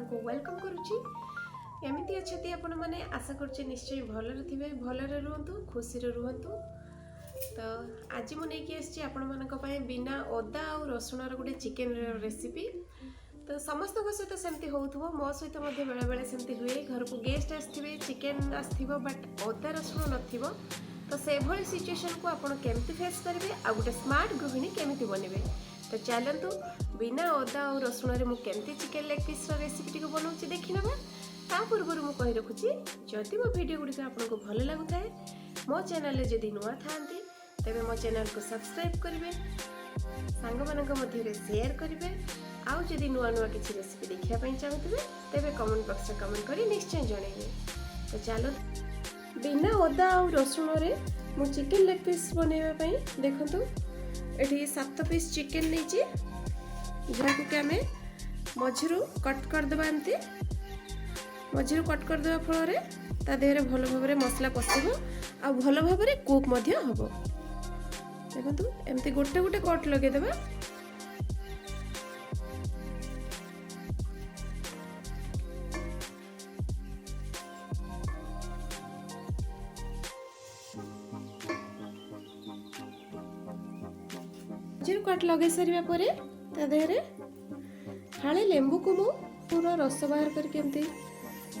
को वेलकम करुच्ची एमती अच्छे आपण मैंने आशा कर निश्चय भलरे थे भलरे रुहतु खुशी रुहतु। तो आज मुझे आपण मान बिना अदा और रसुण गोटे चिकेन रेसिपी। तो समस्त सहित सेमती हो मो सहित बेले बेले सेमती हुए घर को गेस्ट आसवे चिकेन आसो बट अदा रसुण न तो से भली सिचुएशन को आपण केमती फेस करेंगे आ गोटे स्मार्ट गृहिणी केमती बनइबे। तो चलतु बिना अदा और रसुण में मुझे चिकेन लेग पीस रेसिपी बनाऊँ देखी ना। ता पूर्व मुझे कही रखुच्छी जदि मो वीडियो गुड़िक आपको भल लगुए मो चैनल जदि नुआ था तेरे मो चैनल को सब्सक्राइब करेंगे सांग मान शेयर करेंगे आउ जदि नुआ नुआ किसी रेसिपी देखापी चाहूथे तेरे कमेंट बॉक्स में कमेंट कर निश्चय जनइबे। तो चलो बिना अदा और रसुण मु चिकेन लेग पीस बनवाई देखु ये 7 पीस चिकेन नहीं जहाँ कि आम मझिरू कट करदे एमती मझिरू कट करदे फल ता देहरे भल भाव मसला पशिब आ भल भाव कुक हम देखु एमती गोटे गोटे कट लगेदेबा। मझिरू कट लगे सारा पर देहरे फाड़े लेंबू को मु पूरा रस बाहर करके एमती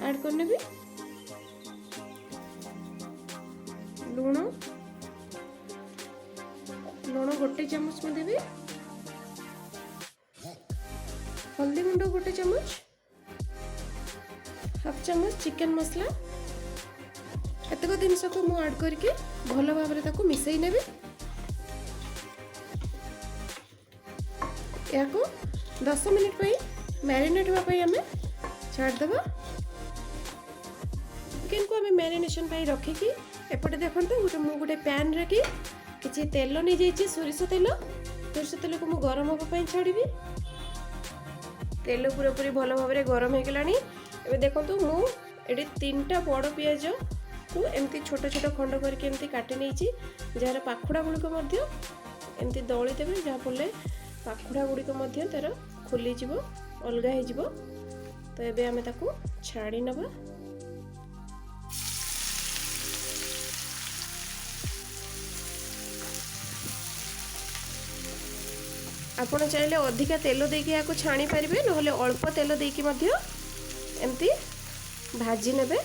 ऐड करने भी लुण लुण गोटे चम्मच में देवी हल्दी गुंड गोटे चम्मच हाफ चम्मच चिकेन मसला एतक जिनस को मु ऐड करके भल भाव मिसई नेबी। या 10 मिनिट मैरिनेट होगापी आम छाड़देवा चिकेन को आम मैरिनेशन रखिकी एपटे देखो गोटे पैन रे कि तेल नहीं जाइए सोरिष तेल को मु गरम होगापी छाड़ी तेल पूरा पूरी भल भाव गरम हो गलानी। एबे देखो मुझे 3टा बड़ पियाज को एमती छोट छोट खंड करके एमती काटी नहीं जार पाखुड़ा गुड़िक एमती दली देवे जहाँफल पाखुड़ा गुड़िक तार खोली अलगा हो। तो ये आम ताकू छाड़ी नवा आपण चाहिए अधिका तेल देकी या छाणी पारे ना अल्प तेल देकी एमती भाजी नेबे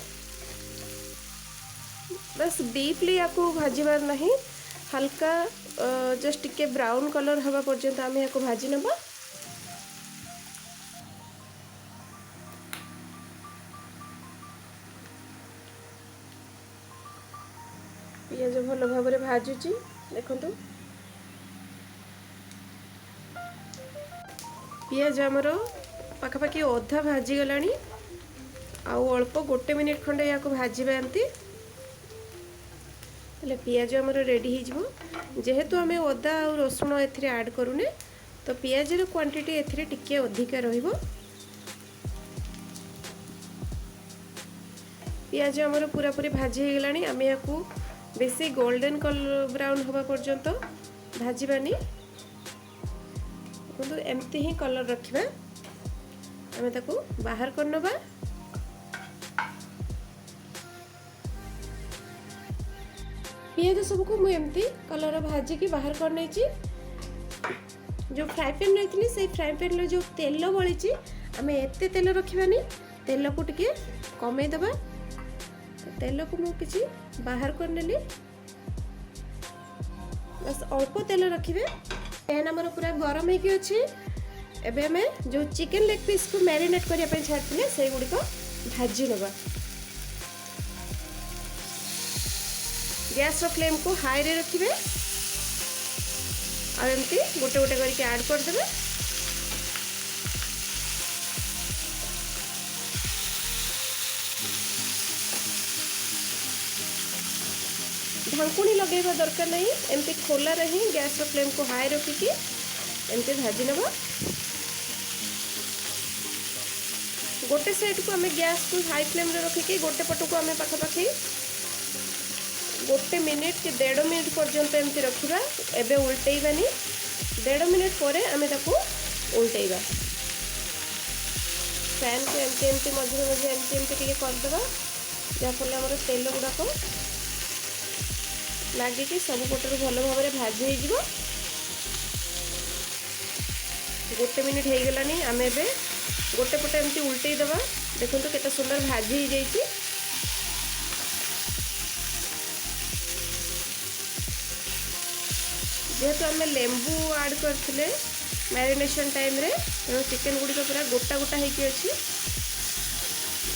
बस डीपली या भाजबार नहीं हल्का जस्ट टिके ब्राउन कलर हवा पर्यंत आम या भाजी नबा। पियाज भल भाव भाजुची देखु पियाज आमर पाखापाखि अधा भाजी गलानी आउ अल्प गोटे मिनिट खंडे या भाजबा एमती पियाज आमर रेडी हो जेहेतु आम अदा और रसुण एथिरे ऐड करूने तो पियाज रो क्वांटिटी एथिरे टिके अधिका रहिबो। पियाज आमर पूरा पूरी भाजी हो गलानी आम या बेसी गोल्डन कलर ब्राउन हवा पर्यंत भाजबानी देखो एमती ही कलर रखिबा आम ताकू बाहर करनबा। पियाज सबको मुझे एमती कलर भाजी की बाहर कर नहीं जो फ्राए पैन रही से फ्राए पैन रो जो तेल बड़ी आम एते तेल रखानी तेल को टिके कमे दबा तेल को मुझे बाहर कर नेली बस अल्प तेल रखिए। पैन आमर पूरा गरम होगी अच्छे एबे आम जो चिकेन लेग पीस को मैरिनेट करने छाड़ते से गुड़िक भाजी नवा। गैस रो फ्लेम को हाई रे रखिए और एमती गोटे गोटे करके ऐड करदेवे। ढांकुणी लगेगा दरकार नहीं एमती खोला रही गैस रो फ्लेम को हाई रखिकी एमती भाजी नवा। गोटे साइड को आम गैस को हाई फ्लेम रे रखिकी गोटे पट को आम पाखापाखि गोटे मिनिट कि 1.5 मिनिट पर्यंत एमती रखा एबे उल्टेबानी 1.5 मिनिट पर आम ताकू उल्टेबा। फैन को एमती एमती मझे मझे एमती एमती टिके करदेवा जहाँफल आम तेल गुड़ाक लगिकी सब पटर भल भाव भाजी हो गोटे मिनिट हो गलानी आम ए गोटे पटे एमती उल्टे दबा देखो केते सुंदर भाजी हो जाइए। जेहेतु आम लेंबू ऐड करते मैरिनेशन टाइम रे तेणु चिकेन गुड़िक पूरा गोटा गोटा होती अच्छी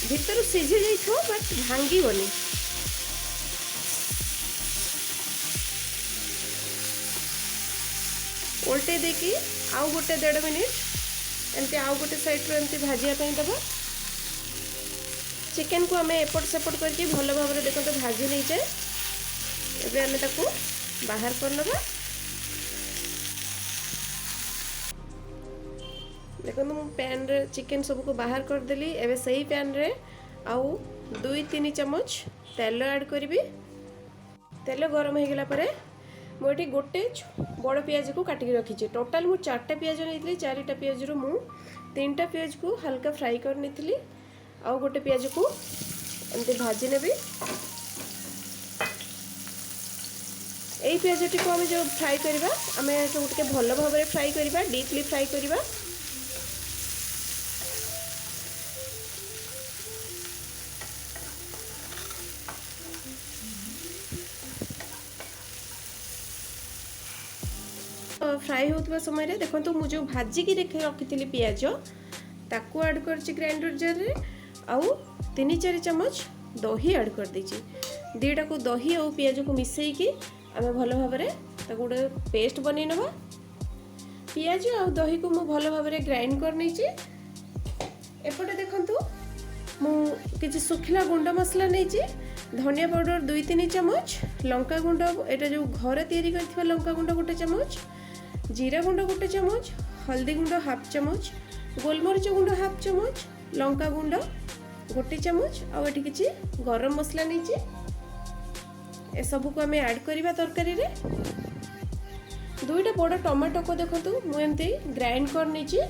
भितर सीझी जाइए बट भांगीबनी। उल्टे देकी आउ गोटे 1.5 मिनिट एमती आउ गोटे साइड एमती भाजियापाई दबा चिकेन को आम एपट सेपट करके भल भाव देखो तो भाजी नहीं जाए। एबे आम ताकू बाहर करनबा देखो मु पैन रे चिकेन सबको बाहर कर देली। एबे सही पैन रे आउ 2-3 चम्मच तेल ऐड करी। तेल गरम हो गला परे मुझे गोटे बड़ पियाज को काटिक रखी टोटाल मु 4टा पियाज नहीं 4टा पियाज रु मु 3टा पियाज को हल्का फ्राई करनी आउ गोटे पियाज को एमती भाजी नेबी। यही पियाजटी को आम जो फ्राई करवा आम गोटे भल भाव फ्राई करवा डीपली फ्राई करवा। फ्राई होता समय देखो तो मुझे भाजिकी रखी पियाज ताकू ऐड कर ग्राइंडर जार रे आउ 3-4 चम्मच दही ऐड कर देची। दीटा को दही और पियाज को मिसईकी आम भल भाव गोटे पेस्ट बन नवा। पियाज और दही को मु भल भाव ग्राइंड कर नहीं एपटे देखंतु मु किछि सुखिला गुंड मसला नहीं धनिया पाउडर 2-3 चम्मच लंका गुंड एटा जो घर तैयारी करथिबा लंका गुंड गोटे चम्मच जीरा गुंड गोटे चम्मच हल्दी गुंड हाफ चम्मच गोलमरिच गुंड हाफ चम्मच लंका गुंड गोटे चम्मच आ एठी किछि गरम मसला नहीं ए सब को आम ऐड करवा तरकारी रे। 2टा बड़ टमाटो को देखो मु एमती ग्राइंड कर नहीं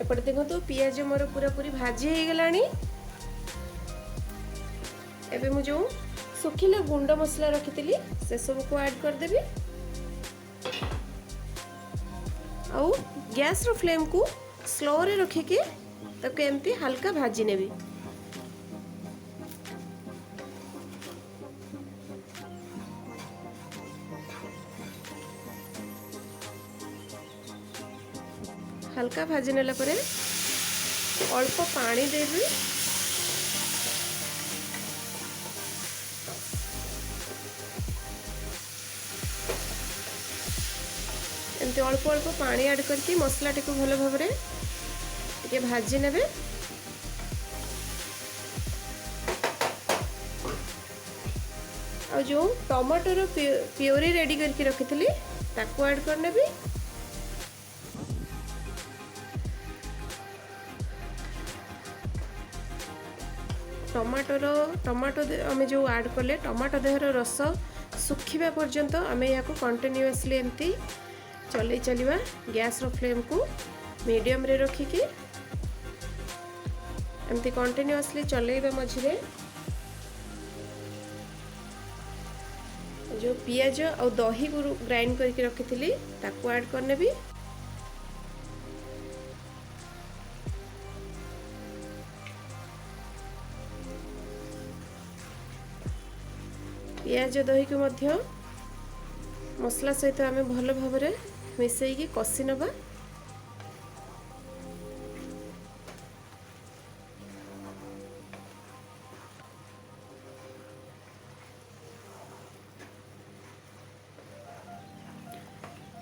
एपटे देखो पियाज मोर पूरा पूरी भाजी हो गलानी। एबे मु जो सुखिला गुंड मसला रखी से सब को ऐड कर देबी आउ गैस रो फ्लेम को स्लो रे रखिके ताको एमती हल्का भाजी नेबी। हल्का भाजी नेला परे अल्प पानी देबी एमती अल्प अल्प पानी ऐड करके मसला टी भल भाव टे भाजी नेबे। आ जो टमाटर प्योरी रेडी करके रखी ताको ऐड कर नेबी। टमाटो आम जो ऐड कले टमाटो देहर रस सुखिबा पर्यंत आम या कंटिन्यूअसली एमती चल चलवा। गैस रो फ्लेम को मीडियम रे रखिकी एमती कंटिन्यूअसली चलेबा। मझे जो पियाज और दही को ग्राइंड करके रखी ताको ऐड करने भी। पियाज दही को मध्य मसला सहित आम भल भाव मिसईकी कषि नबा।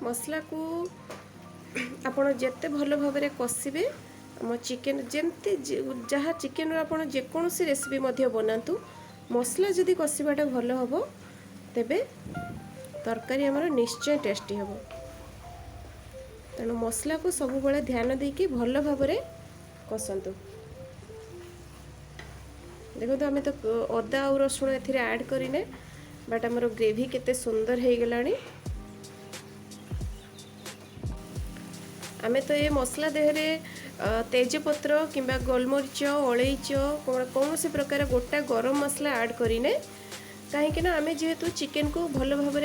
मसला को आपण जेते भल भाव कषिबे आम चिकेन जमती जहाँ चिकेन आपण जेकोसी रेसिपी मध्य बनातु मसला जदि कषिबाटा भल हम तेबे तरकारी आमर निश्चय टेस्टी हम। तेणु मसला को सब बेले ध्यान देकी भल भाव कसंतु। देखो आम तो अदा और रसुण ए ऐड करें बट आमर ग्रेवी केते सुंदर हो गलानी। आमे तो ये मसला देहरे तेजपत्र किंबा गोलमरीच अलैच कौन से प्रकार गोटा गरम मसला ऐड करिने कहीं ना आमे जेहेतु चिकेन को भल भाव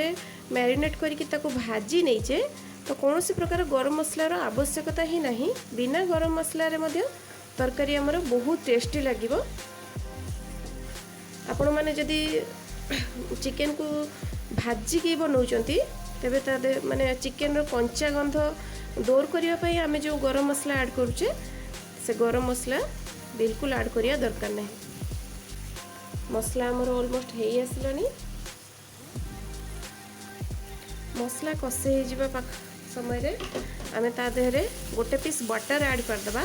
मैरिनेट करके भाजी नहींचे तो कौन से प्रकार गरम मसलार आवश्यकता ही नहीं। बिना गरम मसलार तरकारी आमर बहुत टेस्टी लगे। आपण मैंने जदि चिकेन को भाजिकी बनाऊँच तेबे माने चिकेन रो कंचा गंध दूर करने आम जो गरम मसला ऐड करुचे से गरम मसला बिल्कुल ऐड करिया दरकार नहीं। मसला आमर ऑलमोस्ट हो आसलानी। मसला कषे हो समय आम ता देहरे गोटे पीस बटर ऐड करदबा।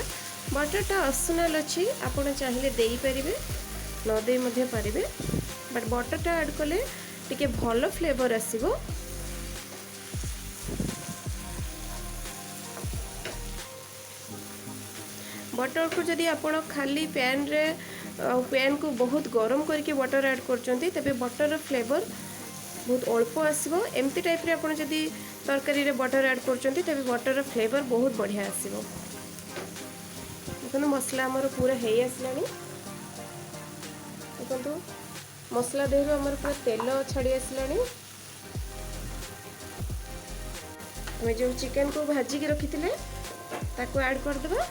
बटरटा ऑप्शनल अच्छी आपण चाहिए दे पारे न दे मध्य पारे बट बटरटा ऐड कले टिके भल फ्लेवर आसीबो। बटर को जदि आपण खाली पैन को बहुत गरम करके बटर ऐड करचंती तेबे बटर फ्लेवर बहुत अल्प आसीबो। एमती टाइप रे आपण जदि तरकारी रे बटर ऐड करचंती तेबे बटर फ्लेवर बहुत बढ़िया आसीबो। देखो मसला हमर पूरा हे आसलानी। देखो मसला देहरु हमर पूरा तेल छाड़ी आसलानी। हमें जो चिकन को भाजी के रखी थिले ताको ऐड कर देबा।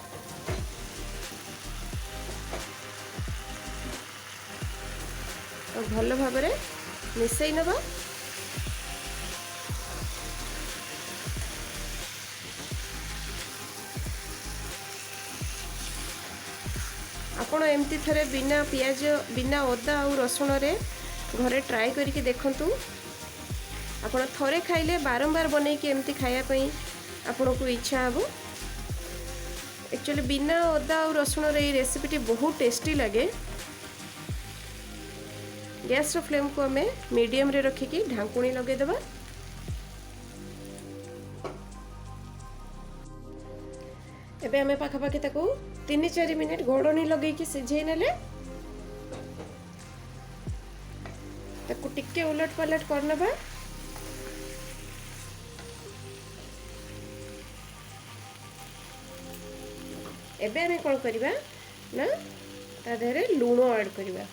और भल भाव मिसई नवा। आपण एमती थरे बिना पियाज बिना अदा और रसुण रे घरे ट्राई करके देखंतु। आपण थरे खाइले बारंबार बनै कि एमती खाया पई आपण को इच्छा हबो। एक्चुअली बिना अदा और रसुण रे रेसिपीटी बहुत टेस्टी लगे। गैस रो फ्लेम को हमें मीडियम रे रखिकी ढांकुणी लगे देबा। एबे हमें पाखापाखि ताको 3-4 मिनिट घोड़नी लगे कि सिझे नेले ताको टिके उलट पलट करनबा। एबे हमें कौन करिबा ना ता देहरे लूण ऐड करिबा।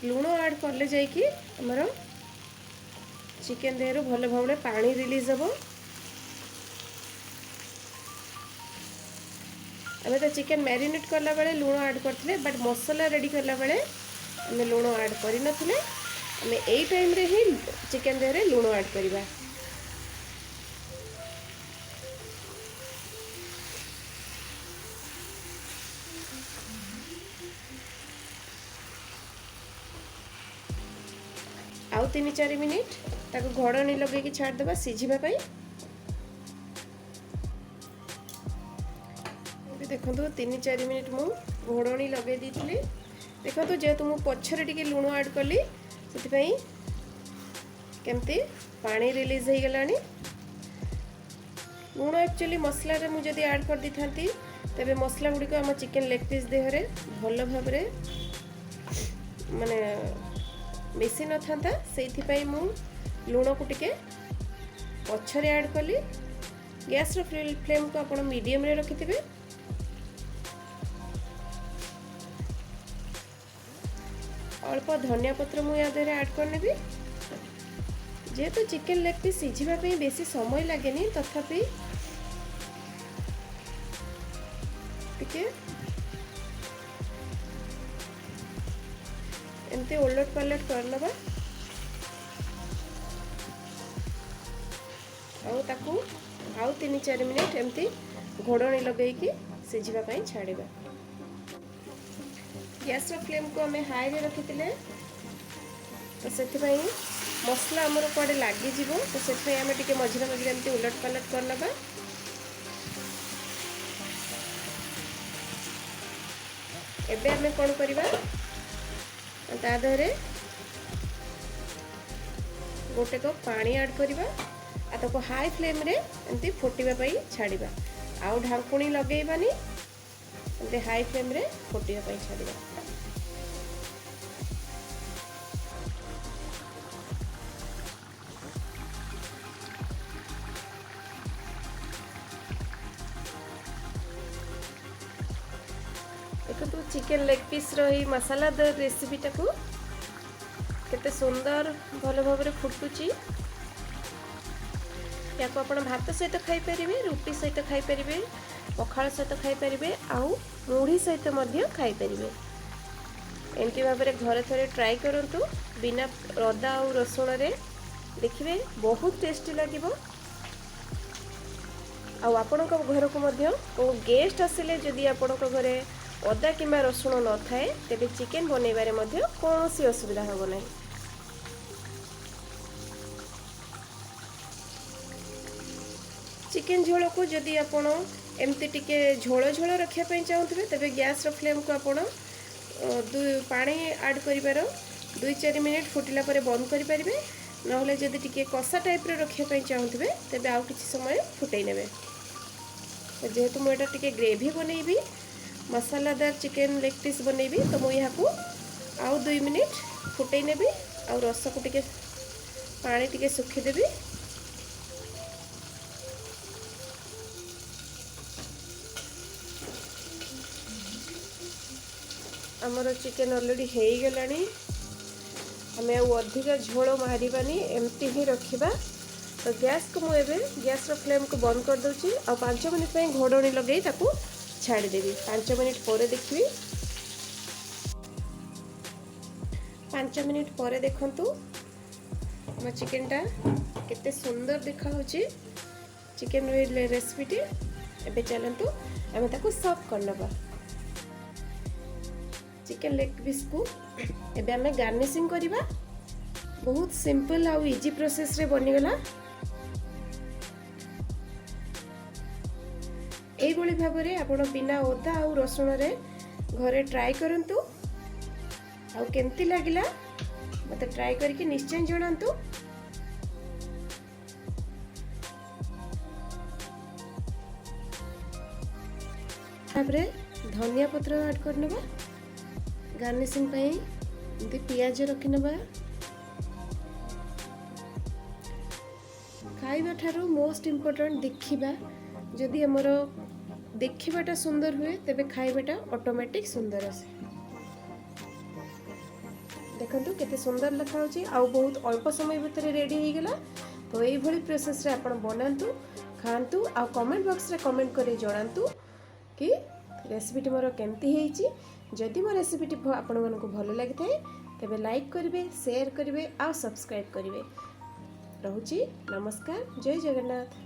लूण ऐड करले जाई कि हमर चिकेन देहरु भल भाव पानी रिलीज हम। आम तो चिकेन मैरिनेट करला बेले लूण ऐड करथिले बट मसला रेडी करला बेले आम लूण ऐड करि नथिले। आम एई टाइम रे ही चिकेन देहरे लूण ऐड करिबा। आउ 3-4 मिनिट ताको घोड़नी लगे कि छाड़ देबा सिझिबा पई। देखो 3-4 मिनिट मु घोड़नी लगे दीथिली। देखो जेहेतु मु पछरे टिके लूण ऐड कली से केमती पानी रिलीज हो गलानी। लूण एक्चुअली मसला रे मु जदी ऐड कर दी थांती तेबे मसला गुडी को हम चिकेन लेग पीस देहरे भल भाव माने मिसी न था से मु लूण को टिके पछरे ऐड कली। गैस रो फ्लेम को आपण मीडियम रे रखिथिबे। अल्प धनिया पत्र मु या देहरे ऐड करने भी जेहेतु चिकेन लेग पीस सिझिबा पई बेसी समय लागेनी तथापि टिके एमती उलट पलट करनबा। ताकू आउ 3-4 मिनिट एमती घोड़नी लगे कि सिझिबा पई छाड़िबा। गैस रो फ्लेम को हमें हाई रे रखिथिले तो सेथि पई मसला हमर कोडे लागि जिवो तो सेथि पई हमें टिके मझिरे मझिरे एमती उलट पलट करनबा। एबे हमें कोन करिबा ता देहरे गोटे कप पानी ऐड करिबा आ ताको हाई फ्लेम रे एमती फुटिबा पई छाड़िबा। आउ ढांकुणी लगेइबानी एमती हाई फ्लेम रे फुटिबा पई छाड़िबा। देखो चिकेन लेग पीस रही मसालादार रेसिपीटा को केते सुंदर भल भाव फुटुची। या आपण भात सहित खाई परिबे, रुटी सहित खाई परिबे, पखाल सहित खाई परिबे, आउ मुढ़ी सहित मध्य खाई परिबे। एमती भाव में घरे थरे ट्राई करंतु बिना अदा और रसुण रे, देखिए बहुत टेस्टी लगिबो। आपण घर को मध्य गेस्ट आसिले जदि आपण घरे अदा किंबा रसुण न थाए तेबे चिकेन बनैबारे मध्य कोनोसी असुविधा होबो नाही। चिकेन झोल को जदि आपण एमती टिके झोल झोल रखिया पई चाहुतबे तेबे गैस रो फ्लेम को आपण पानी ऐड करिबार 2-4 मिनिट फुटिला परे बंद करि परिबे। नहले जदि टिके कषा टाइप रे रखिया पई चाहुतबे तेबे आउ किछि समय फुटै नेबे। जेहेतु मु एटा टिके ग्रेवी बनैबी, मसालादार चिकेन लेग पीस बनैबी, तो मु यहाँ को आउ 2 मिनिट फुटै नेबी। आउ रस को टिके पानी टिके सुखी देबी। आमर चिकेन ऑलरेडी हो गलानी, आम अधिक झोल मारिबानी, एमती ही रखिबा। तो गैस को मुझे गैस रो फ्लेम को बंद कर दूची आ 5 मिनिट पे घोड़नी लगे ताकू छाड़ी देवी। 5 मिनिट पर देखी, 5 मिनिट पर देखंतु हम चिकेनटा केते सुंदर देखा होची। चिकेन रेसिपीटी एबे चलंतु आम ताकू सर्व करनबा। चिकेन लेग पीस को एबे आम गार्निशिंग करिबा। बहुत सिंपल आउ इजी प्रोसेस रे बनिगला। एई भली भाव रे आपण बिना अदा आउ रसुण रे घरे ट्राई करंतु। आउ केमती लागिला मते ट्राई करके निश्चय जणांतु। तापरे धनिया पत्र ऐड करनबा। गार्निशिंग पई एमती पियाज रखिनबा। खाइबा ठारो मोस्ट इम्पोर्टेंट देखिबा। जदि हमर देखिबाटा सुंदर हुए तेबे खाइबाटा ऑटोमेटिक सुंदर आसे। देखंतु केते सुंदर लखा होची आउ बहुत अल्प समय भितर रेडी हो गला। तो एई भली प्रोसेस रे आपण बनांतु, खांतु आ कमेंट बॉक्स रे कमेंट करी जणांतु कि रेसिपीटी मोर केमती हेची। जदि मो रेसिपीटी आपण मानको भलो लागि थाए तेबे लाइक करिवे, शेयर करिवे आ सब्सक्राइब करिवे। रहूची नमस्कार, जय जगन्नाथ।